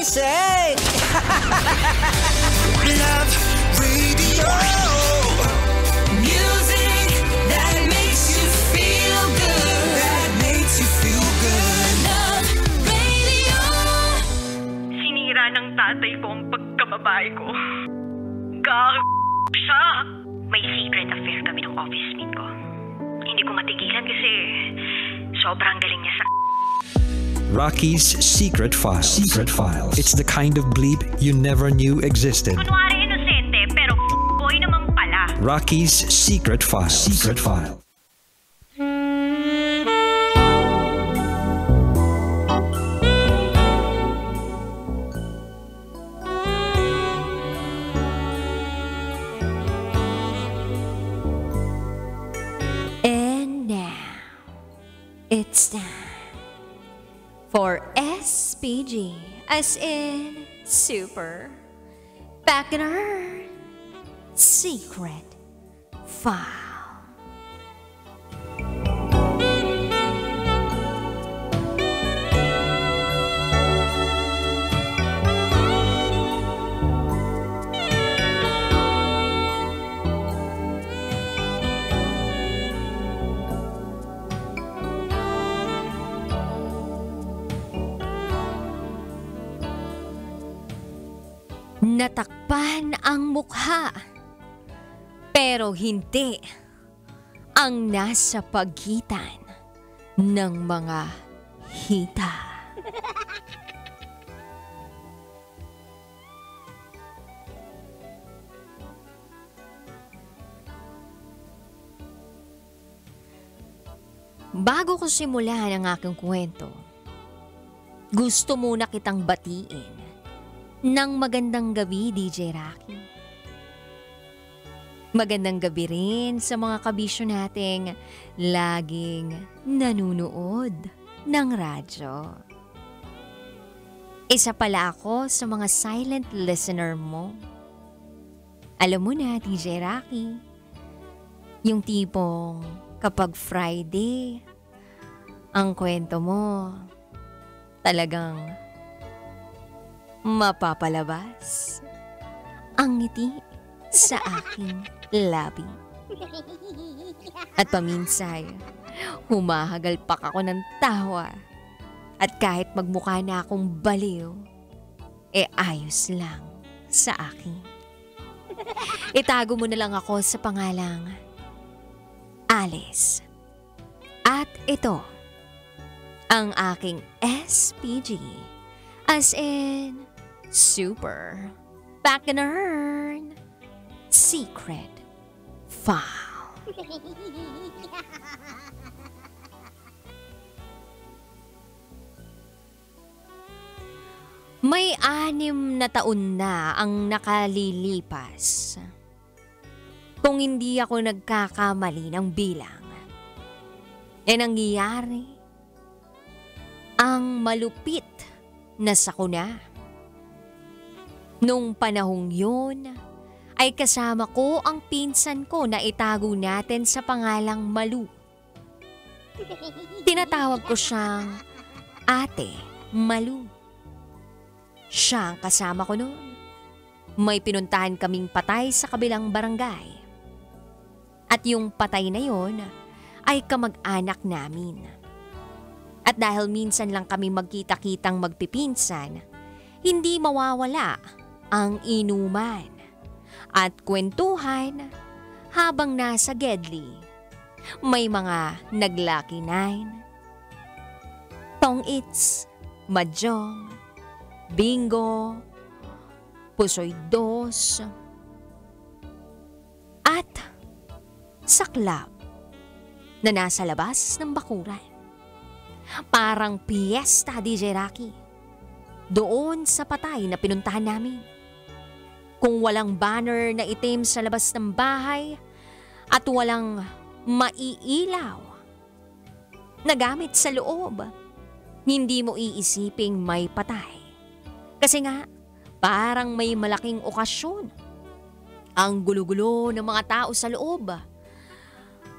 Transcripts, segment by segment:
say Love Radio. Music that makes you feel good. That makes you feel good. Love Radio. Sinira ng tatay ko ang pagkababae ko. Siya. May secret affair kami ng office mate ko. Hindi ko matigilan kasi sobrang galing niya sa... Rocky's Secret Files. Secret Files. It's the kind of bleep you never knew existed. Kunwari inosente pero boy naman pala. Rocky's Secret Files. Secret Files. And now, it's time for SPG, as in Super Bacchanal Secret File. Natakpan ang mukha, pero hindi ang nasa pagitan ng mga hita. Bago ko simulan ang aking kwento, gusto muna kitang batiin ng magandang gabi, DJ Rocky. Magandang gabi rin sa mga kabisyo nating laging nanunood ng radyo. Isa pala ako sa mga silent listener mo. Alam mo na, DJ Rocky, yung tipong kapag Friday, ang kwento mo talagang mapapalabas ang ngiti sa aking labi. At paminsan, humahagalpak ako ng tawa. At kahit magmukha na akong baliw, ayos lang sa akin. Itago mo na lang ako sa pangalang Alice. At ito, ang aking SPG, as in Super Bacchanal Secret File. May 6 na taon na ang nakalilipas. Kung hindi ako nagkakamali ng bilang, nangyayari ang malupit na sakuna. Nung panahong yun, ay kasama ko ang pinsan ko na itago natin sa pangalang Malu. Tinatawag ko siyang Ate Malu. Siya ang kasama ko noon. May pinuntahan kaming patay sa kabilang barangay. At yung patay na yon ay kamag-anak namin. At dahil minsan lang kami magkita-kitang magpipinsan, hindi mawawala ang inuman at kwentuhan habang nasa Gedli. May mga nag-Lucky 9, Tong-its, Mahjong, Bingo, Pusoy 2, at saklap na nasa labas ng bakuran. Parang piyesta, DJ Rocky, doon sa patay na pinuntahan namin. Kung walang banner na itim sa labas ng bahay at walang maiilaw na gamit sa loob, hindi mo iisiping may patay. Kasi nga, parang may malaking okasyon. Ang gulo-gulo ng mga tao sa loob.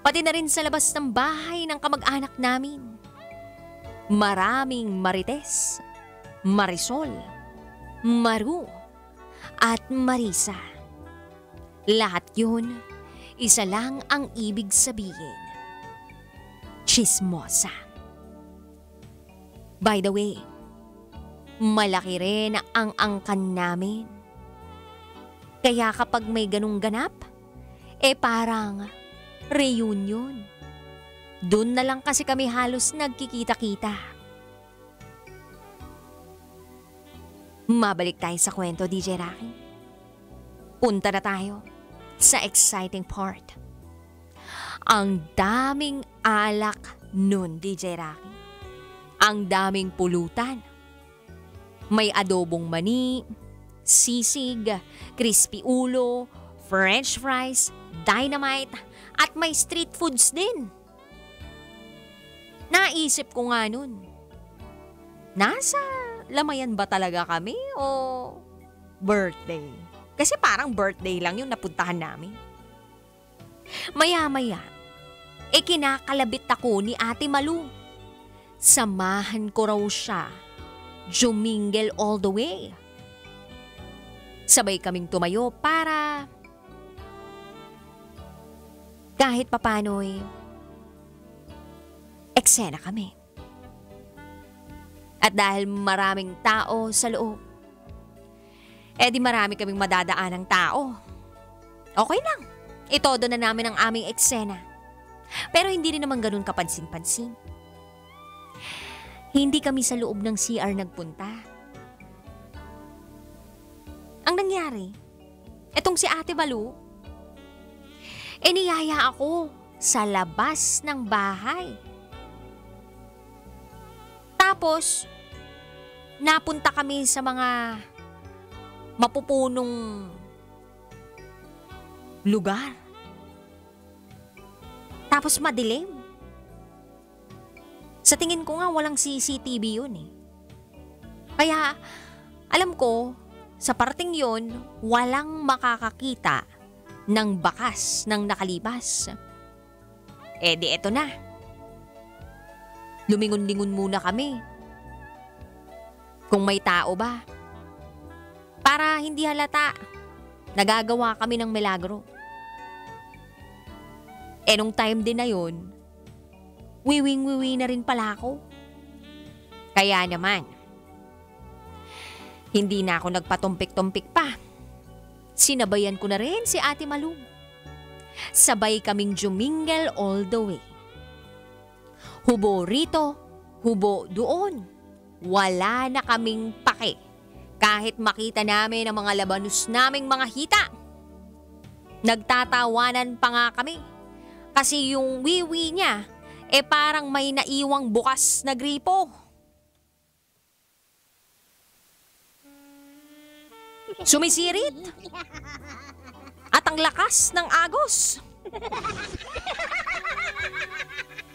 Pati na rin sa labas ng bahay ng kamag-anak namin. Maraming Marites, Marisol, Maru, at Marisa. Lahat yun, isa lang ang ibig sabihin. Chismosa. By the way, malaki rin ang angkan namin. Kaya kapag may ganung ganap, parang reunion. Doon na lang kasi kami halos nagkikita-kita. Mabalik tayo sa kwento, DJ Rocky. Punta na tayo sa exciting part. Ang daming alak nun, DJ Rocky. Ang daming pulutan. May adobong mani, sisig, crispy ulo, french fries, dynamite, at may street foods din. Naisip ko nga nun, nasa Lamayan ba talaga kami o birthday? Kasi parang birthday lang yung napuntahan namin. Maya-maya, kinakalabit ako ni Ate Malu. Samahan ko raw siya. Jumingle all the way. Sabay kaming tumayo para kahit papano'y eksena kami. At dahil maraming tao sa loob, di marami kaming madadaan ng tao. Okay lang, itodo na namin ang aming eksena. Pero hindi rin naman ganun kapansin-pansin. Hindi kami sa loob ng CR nagpunta. Ang nangyari, etong si Ate Malu, niyaya ako sa labas ng bahay. Tapos, napunta kami sa mga mapupunong lugar. Tapos madilim. Sa tingin ko nga walang CCTV yun eh. Kaya alam ko sa parting yun walang makakakita ng bakas ng nakalibas. Di eto na. Lumingon-lingon muna kami. Kung may tao ba. Para hindi halata, nagagawa kami ng milagro. Nung time din na yun, wiwing-wiwi na rin pala ako. Kaya naman, hindi na ako nagpatumpik-tumpik pa. Sinabayan ko na rin si Ate Malu. Sabay kaming jumingle all the way. Hubo rito, hubo doon. Wala na kaming pake. Kahit makita namin ang mga labanus naming mga hita. Nagtatawanan pa nga kami. Kasi yung wiwi niya, parang may naiwang bukas na gripo. Sumisirit. At ang lakas ng agos.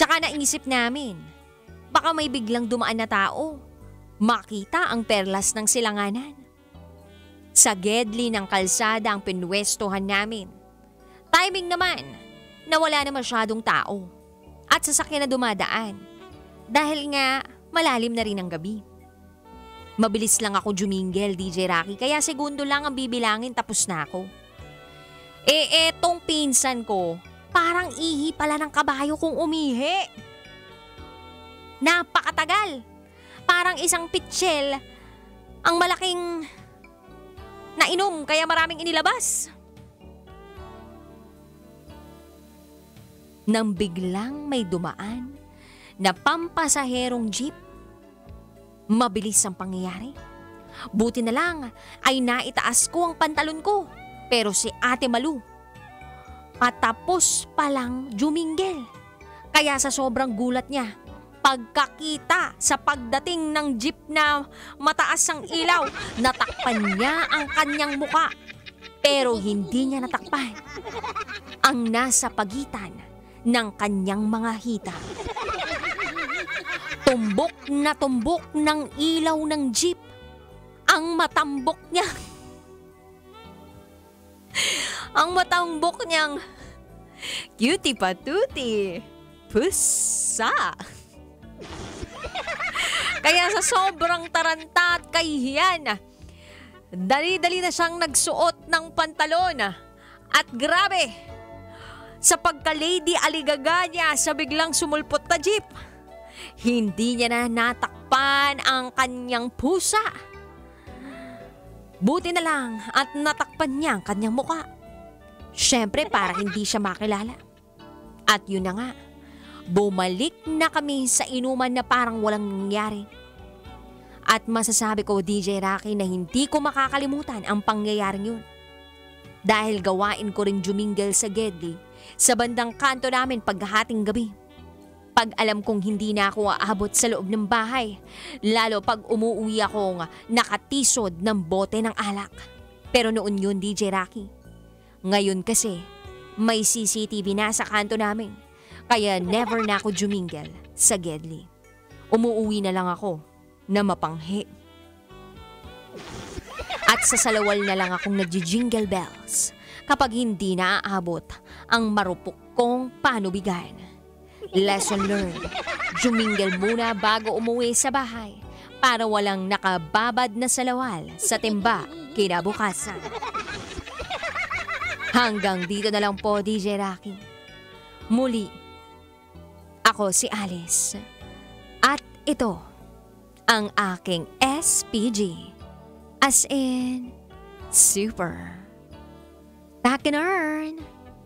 Tsaka naisip namin, baka may biglang dumaan na tao. Makita ang perlas ng silanganan. Sa gedli ng kalsada ang pinwestohan namin. Timing naman na wala na masyadong tao. At sasakyan na dumadaan. Dahil nga malalim na rin ang gabi. Mabilis lang ako jumingle, DJ Rocky, kaya segundo lang ang bibilangin tapos na ako. Etong pinsan ko, parang ihi pala ng kabayo kung umihi. Napakatagal. Parang isang pitsil ang malaking nainom kaya maraming inilabas. Nang biglang may dumaan na pampasaherong jeep. Mabilis ang pangyayari. Buti na lang ay naitaas ko ang pantalon ko. Pero si Ate Malu, patapos palang jumingle. Kaya sa sobrang gulat niya, pagkakita sa pagdating ng jeep na mataas ang ilaw, natakpan niya ang kanyang muka. Pero hindi niya natakpan ang nasa pagitan ng kanyang mga hita. Tumbok ng ilaw ng jeep ang matambok niya. Ang matambok niyang cutie patuti pusa. Kaya sa sobrang taranta at kahihiyan, Dali-dali na siyang nagsuot ng pantalon. At grabe, sa pagka-lady aligaga niya sa biglang sumulpot na jeep, hindi niya na natakpan ang kanyang pusa. Buti na lang at natakpan niya ang kanyang muka. Siyempre para hindi siya makilala. At yun na nga, bumalik na kami sa inuman na parang walang nangyari. At masasabi ko, DJ Rocky, na hindi ko makakalimutan ang pangyayaring yun. Dahil gawain ko rin jumingle sa Gedli sa bandang kanto namin paghahating gabi. Pag alam kong hindi na ako aabot sa loob ng bahay, lalo pag umuwi akong nakatisod ng bote ng alak. Pero noon yun, DJ Rocky. Ngayon kasi, may CCTV na sa kanto namin, kaya never na ako jumingle sa Gedli. Umuwi na lang ako na mapanghi. At sa salawal na lang akong nagji-jingle bells kapag hindi na aabot ang marupok kong panubigan. Lesson learned, jumingle muna bago umuwi sa bahay para walang nakababad na salawal sa timba kinabukasan. Hanggang dito na lang po, DJ Rocky. Muli, ako si Alice. At ito ang aking SPG. As in, super. Back and earn,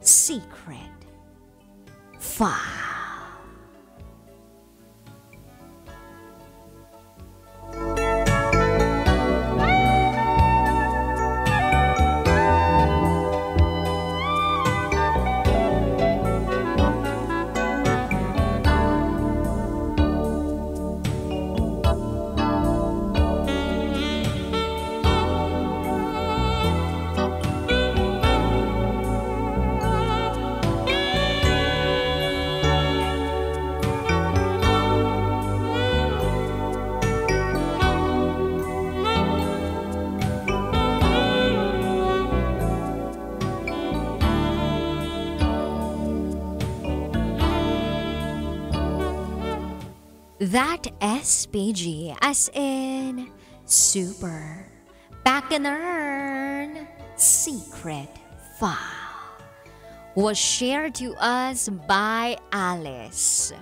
secret. File. That SPG, as in super, back and earn, secret file, was shared to us by Alice.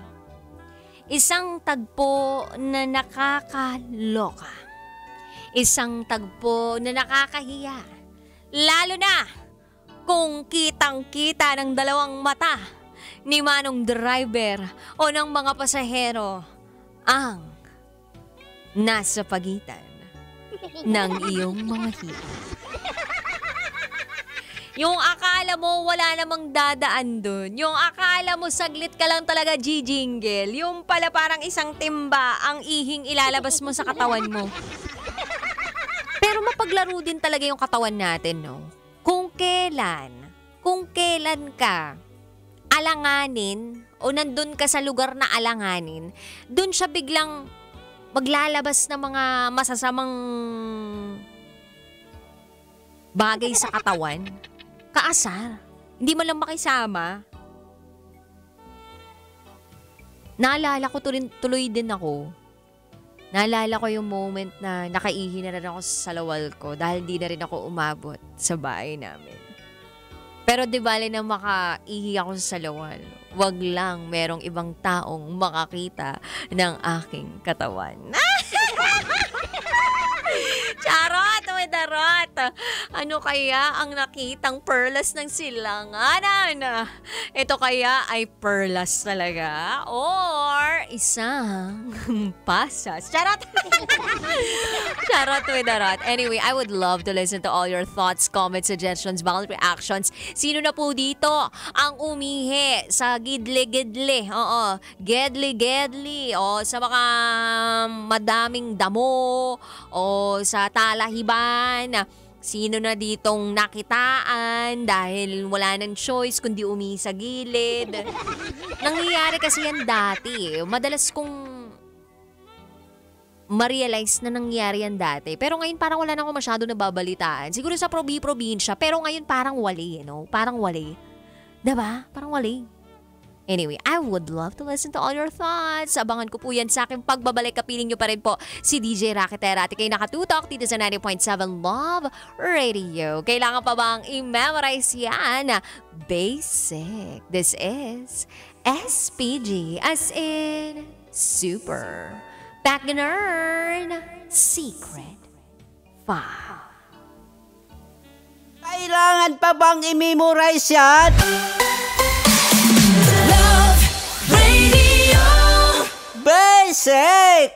Isang tagpo na nakakaloka. Isang tagpo na nakakahiya. Lalo na kung kitang-kita ng dalawang mata ni manong driver o ng mga pasahero ang nasa pagitan ng iyong mga hita. Yung akala mo wala namang dadaan dun. Yung akala mo saglit ka lang talaga jijingle. Yung pala parang isang timba ang ihing ilalabas mo sa katawan mo. Pero mapaglaro din talaga yung katawan natin, no? Kung kailan ka alanganin o nandun ka sa lugar na alanganin, dun siya biglang maglalabas ng mga masasamang bagay sa katawan. Kaasar. Hindi mo lang makisama. Naalala ko tuloy din ako. Naalala ko yung moment na nakaihi na rin ako sa salawal ko dahil di na rin ako umabot sa bahay namin. Pero di bale na makaihi ako sa salawal, wag lang merong ibang taong makakita ng aking katawan. Charot with the rot. Ano kaya ang nakitang perlas ng silanganan? Ito kaya ay perlas talaga? Or isang pasas? Charot! Charot with the rot. Anyway, I would love to listen to all your thoughts, comments, suggestions, bawal reactions. Sino na po dito ang umihi sa gidli-gidli? Oo, gedli-gedli. O sa mga madaming damo. O sa talahiban. Sino na ditong nakitaan dahil wala nang choice kundi umihi sa gilid. Nangyayari kasi yan dati. Madalas kong ma-realize na nangyari yan dati. Pero ngayon parang wala na ako masyado nababalitaan. Siguro sa probinsya. Pero ngayon parang wali, no? Parang wali. Diba? Parang wali. Anyway, I would love to listen to all your thoughts. Abangan ko po yan sa aking pagbabalik. Kapiling nyo pa rin po si DJ Raketera. At kayo nakatutok dito sa 90.7 Love Radio. Kailangan pa bang i-memorize yan? Basic. This is SPG as in Super Backnern Secret 5. Kailangan pa bang i-memorize yan? Love Radio. Basic!